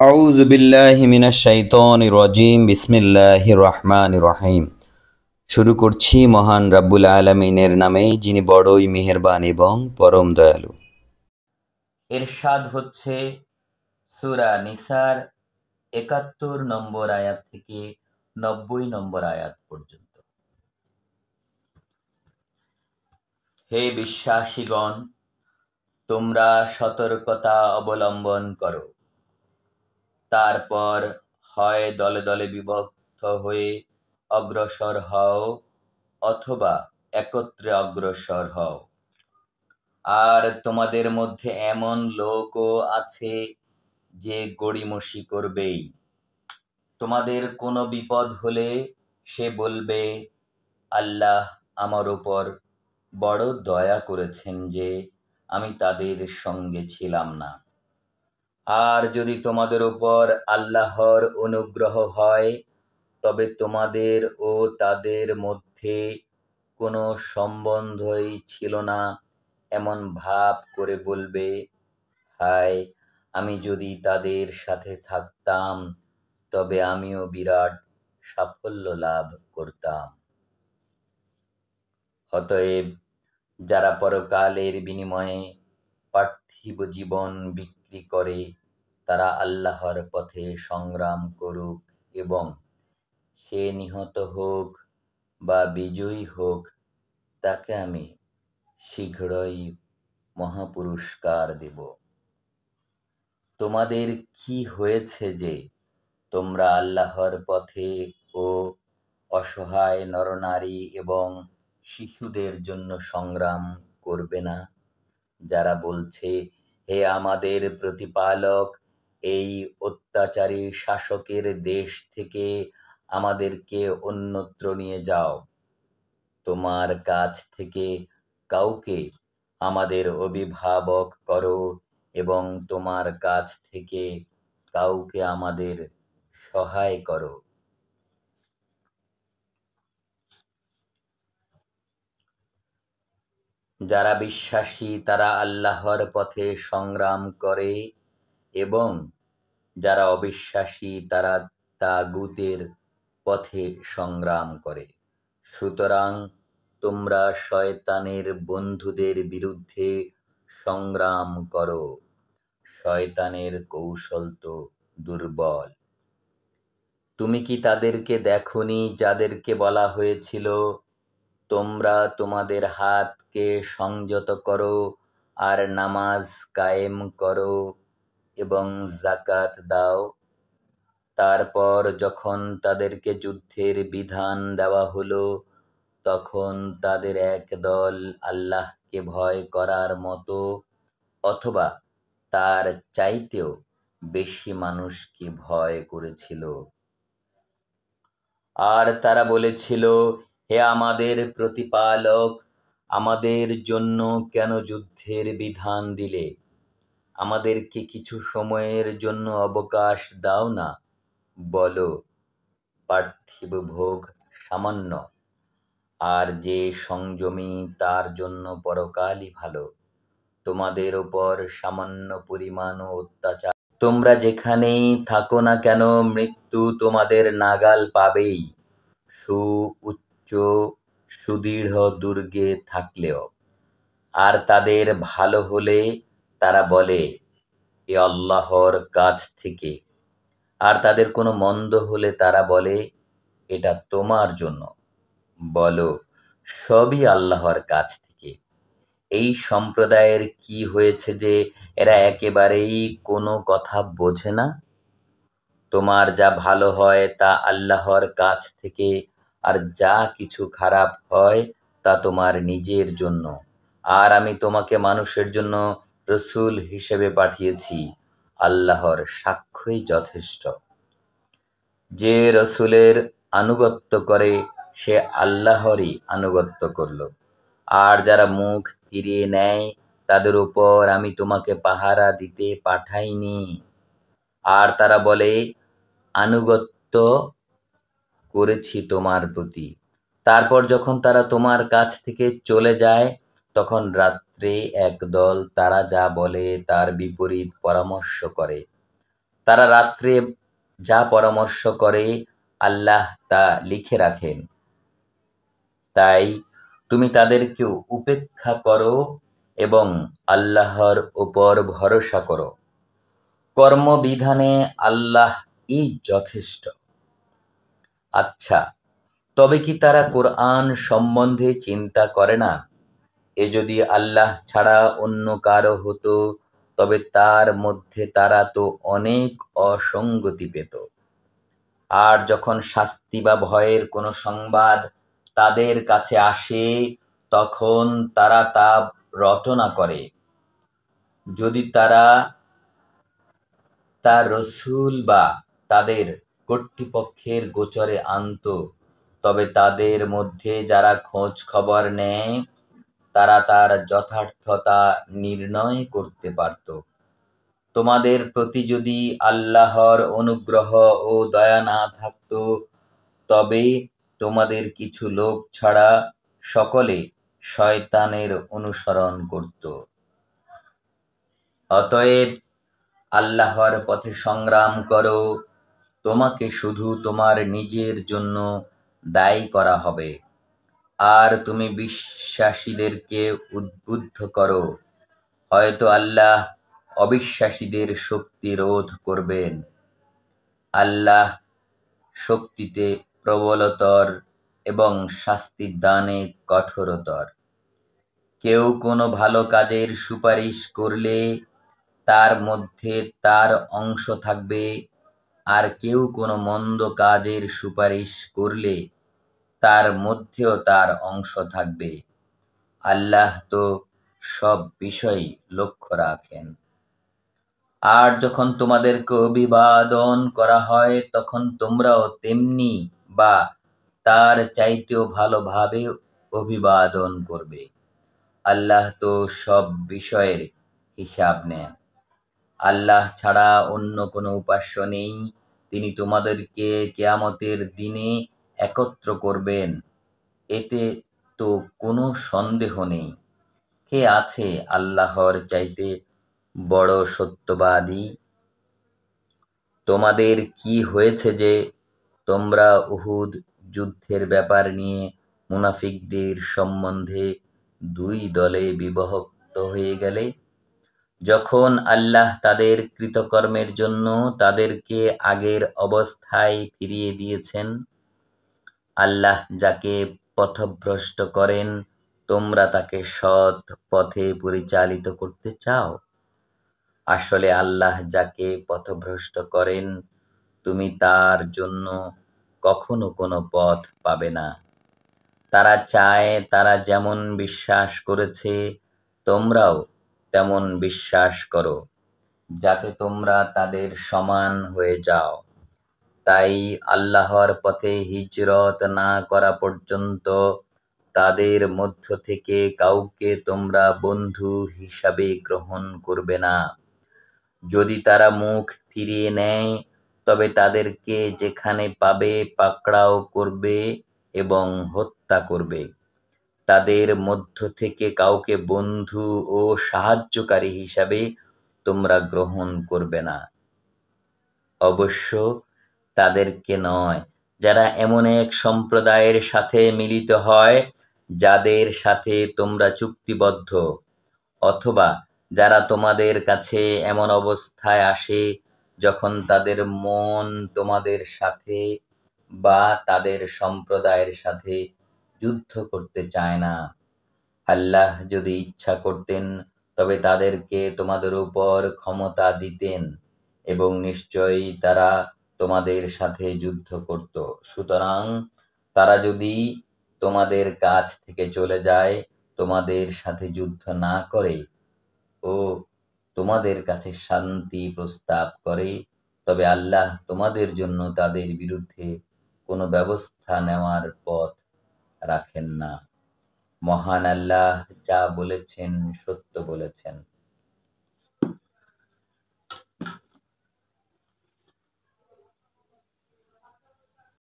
আউযু বিল্লাহি মিনাশ শাইতানির রাজিম। বিসমিল্লাহির রহমানির রহিম। শুরু করছি মহান রাব্বুল আলামিনের নামে, যিনি বড়ই মেহেরবান এবং পরম দয়ালু। এরশাদ হচ্ছে সূরা নিসার ৭১ নম্বর আয়াত থেকে ৯০ নম্বর আয়াত পর্যন্ত। হে বিশ্বাসীগণ, তোমরা সতর্কতা অবলম্বন করো। তারপর হয় দলে দলে বিভক্ত হয়ে অগ্রসর হও, অথবা একত্রে অগ্রসর হও। আর তোমাদের মধ্যে এমন লোকও আছে যে গড়িমসি করবেই। তোমাদের কোনো বিপদ হলে সে বলবে, আল্লাহ আমার উপর বড় দয়া করেছেন যে আমি তাদের সঙ্গে ছিলাম না। আর যদি তোমাদের উপর আল্লাহর অনুগ্রহ হয়, তবে তোমাদের ও তাদের মধ্যে কোনো সম্বন্ধই ছিল না এমন ভাব করে বলবে, হায়, আমি যদি তাদের সাথে থাকতাম তবে আমিও বিরাট সাফল্য লাভ করতাম। অতএব যারা পরকালের বিনিময়ে পার্থিব জীবন বিক্রি করে, তারা আল্লাহর পথে সংগ্রাম করুক, এবং সে নিহত হোক বা বিজয়ী হোক, তাকে আমি শীঘ্রই মহাপুরস্কার দেব। তোমাদের কি হয়েছে যে তোমরা আল্লাহর পথে ও অসহায় নরনারী এবং শিশুদের জন্য সংগ্রাম করবে না? যারা বলছে, হে আমাদের প্রতিপালক, এই অত্যাচারী শাসকের দেশ থেকে আমাদেরকে অন্যত্র নিয়ে যাও। তোমার কাছ থেকে কাউকে আমাদের অভিভাবক করো, এবং তোমার কাছ থেকে কাউকে আমাদের সহায় করো। যারা বিশ্বাসী তারা আল্লাহর পথে সংগ্রাম করে, এবং যারা অবিশ্বাসী তারা তাগুতের পথে সংগ্রাম করে। সুতরাং তোমরা শয়তানের বন্ধুদের বিরুদ্ধে সংগ্রাম করো। শয়তানের কৌশল তো দুর্বল। তুমি কি তাদেরকে দেখোনি যাদেরকে বলা হয়েছিল, তোমরা তোমাদের হাতকে সংযত করো আর নামাজ কায়েম করো এবং যাকাত দাও? তারপর যখন তাদেরকে যুদ্ধের বিধান দেওয়া হলো, তখন তাদের এক দল আল্লাহকে ভয় করার মতো অথবা তার চাইতেও বেশি মানুষকে ভয় করেছিল। আর তারা বলেছিল, হে আমাদের প্রতিপালক, আমাদের জন্য কেন যুদ্ধের বিধান দিলে? আমাদেরকে কিছু সময়ের জন্য অবকাশ দাও না। বলো, পার্থিব ভোগ সামান্য, আর যে সংযমী তার জন্য পরকালই ভালো। তোমাদের ওপর সামান্য পরিমাণও অত্যাচার, তোমরা যেখানেই থাকো না কেন, মৃত্যু তোমাদের নাগাল পাবেই, উচ্চ সুদৃঢ় দুর্গে থাকলেও। আর তাদের ভালো হলে তারা বলে, এ আল্লাহর কাছ থেকে। আর তাদের কোনো মন্দ হলে তারা বলে, এটা তোমার জন্য। বলো, সবই আল্লাহর কাছ থেকে। এই সম্প্রদায়ের কি হয়েছে যে এরা একেবারেই কোনো কথা বোঝে না? তোমার যা ভালো হয় তা আল্লাহর কাছ থেকে, আর যা কিছু খারাপ হয় তা তোমার নিজের জন্য। আর আমি তোমাকে মানুষের জন্য রসূল হিসেবে পাঠিয়েছি, আল্লাহর সাক্ষ্যই যথেষ্ট। যে রসূলের আনুগত্য করে সে আল্লাহরই আনুগত্য করল, আর যারা মুখ ফিরিয়ে নেয় তাদের উপর আমি তোমাকে পাহারা দিতে পাঠাইনি। আর তারা বলে, আনুগত্য করেছি তোমার প্রতি। তারপর যখন তারা তোমার কাছ থেকে চলে যায়, তখন রাত্রে একদল তারা যা বলে তার বিপরীত পরামর্শ করে। তারা রাত্রে যা পরামর্শ করে আল্লাহ তা লিখে রাখেন। তাই তুমি তাদেরকে উপেক্ষা করো এবং আল্লাহর উপর ভরসা করো। কর্মবিধানে আল্লাহই যথেষ্ট। আচ্ছা, তবে কি তারা কোরআন সম্বন্ধে চিন্তা করে না? এ যদি আল্লাহ ছাড়া অন্য কারো হতো তবে তার মধ্যে তারা তো অনেক অসঙ্গতি পেত। আর যখন শাস্তি বা ভয়ের কোনো সংবাদ তাদের কাছে আসে তখন তারা তা রটনা করে। যদি তারা তা রসূল বা তাদের কর্তৃপক্ষের গোচরে আনত তবে তাদের মধ্যে যারা খোঁজ খবর নেয় তারা তার যথার্থতা নির্ণয় করতে পারত। তোমাদের প্রতি যদি আল্লাহর অনুগ্রহ ও দয়া না থাকত তবে তোমাদের কিছু লোক ছাড়া সকলে শয়তানের অনুসরণ করত। অতএব আল্লাহর পথে সংগ্রাম করো, তোমাকে শুধু তোমার নিজের জন্য দায়ী করা হবে। আর তুমি বিশ্বাসীদেরকে উদ্বুদ্ধ করো, হয়তো আল্লাহ অবিশ্বাসীদের শক্তি রোধ করবেন। আল্লাহ শক্তিতে প্রবলতর এবং শাস্তি দানে কঠোরতর। কেউ কোনো ভালো কাজের সুপারিশ করলে তার মধ্যে তার অংশ থাকবে, আর কেউ কোনো মন্দ কাজের সুপারিশ করলে তার মধ্যেও তার অংশ থাকবে। আল্লাহ তো সব বিষয়ই লক্ষ্য রাখেন। আর যখন তোমাদেরকে অভিবাদন করা হয় তখন তোমরাও তেমনি বা তার চাইতেও ভালোভাবে অভিবাদন করবে। আল্লাহ তো সব বিষয়ের হিসাব নেন। আল্লাহ ছাড়া অন্য কোনো উপাস্য নেই। তিনি তোমাদেরকে কিয়ামতের দিনে একত্র করবেন, এতে তো কোনো সন্দেহ নেই। কে আছে আল্লাহর চাইতে বড় সত্যবাদী? তোমাদের কি হয়েছে যে তোমরা উহুদ যুদ্ধের ব্যাপার নিয়ে মুনাফিকদের সম্বন্ধে দুই দলে বিভক্ত হয়ে গেলে? যখন আল্লাহ তাদের কৃতকর্মের জন্য তাদেরকে আগের অবস্থায় ফিরিয়ে দিয়েছেন। আল্লাহ যাকে পথভ্রষ্ট করেন তোমরা তাকে সৎ পথে পরিচালিত করতে চাও? আসলে আল্লাহ যাকে পথভ্রষ্ট করেন তুমি তার জন্য কখনো কোনো পথ পাবে না। তারা চায় তারা যেমন বিশ্বাস করেছে তোমরাও তেমন বিশ্বাস করো, যাতে তোমরা তাদের সমান হয়ে যাও। তাই আল্লাহর পথে হিজরত না করা পর্যন্ত তাদের মধ্য থেকে কাউকে তোমরা বন্ধু হিসাবে গ্রহণ করবে না। যদি তারা মুখ ফিরিয়ে নেয় তবে তাদেরকে যেখানে পাবে পাকড়াও করবে এবং হত্যা করবে। তাদের মধ্য থেকে কাউকে বন্ধু ও সাহায্যকারী হিসাবে তোমরা গ্রহণ করবে না। অবশ্য তাদেরকে নয়, যারা এমন এক সম্প্রদায়ের সাথে মিলিত হয় যাদের সাথে তোমরা চুক্তিবদ্ধ, অথবা যারা তোমাদের কাছে এমন অবস্থায় আসে যখন তাদের মন তোমাদের সাথে বা তাদের সম্প্রদায়ের সাথে যুদ্ধ করতে চায় না। আল্লাহ যদি ইচ্ছা করতেন তবে তাদেরকে তোমাদের উপর ক্ষমতা দিতেন এবং নিশ্চয়ই তারা তোমাদের সাথে যুদ্ধ করত। সুতরাং তারা যদি তোমাদের কাছ থেকে চলে যায়, তোমাদের সাথে যুদ্ধ না করে ও তোমাদের কাছে শান্তি প্রস্তাব করে, তবে আল্লাহ তোমাদের জন্য তাদের বিরুদ্ধে কোনো ব্যবস্থা নেওয়ার পথ রাখেন না। মহান আল্লাহ যা বলেছেন সত্য বলেছেন।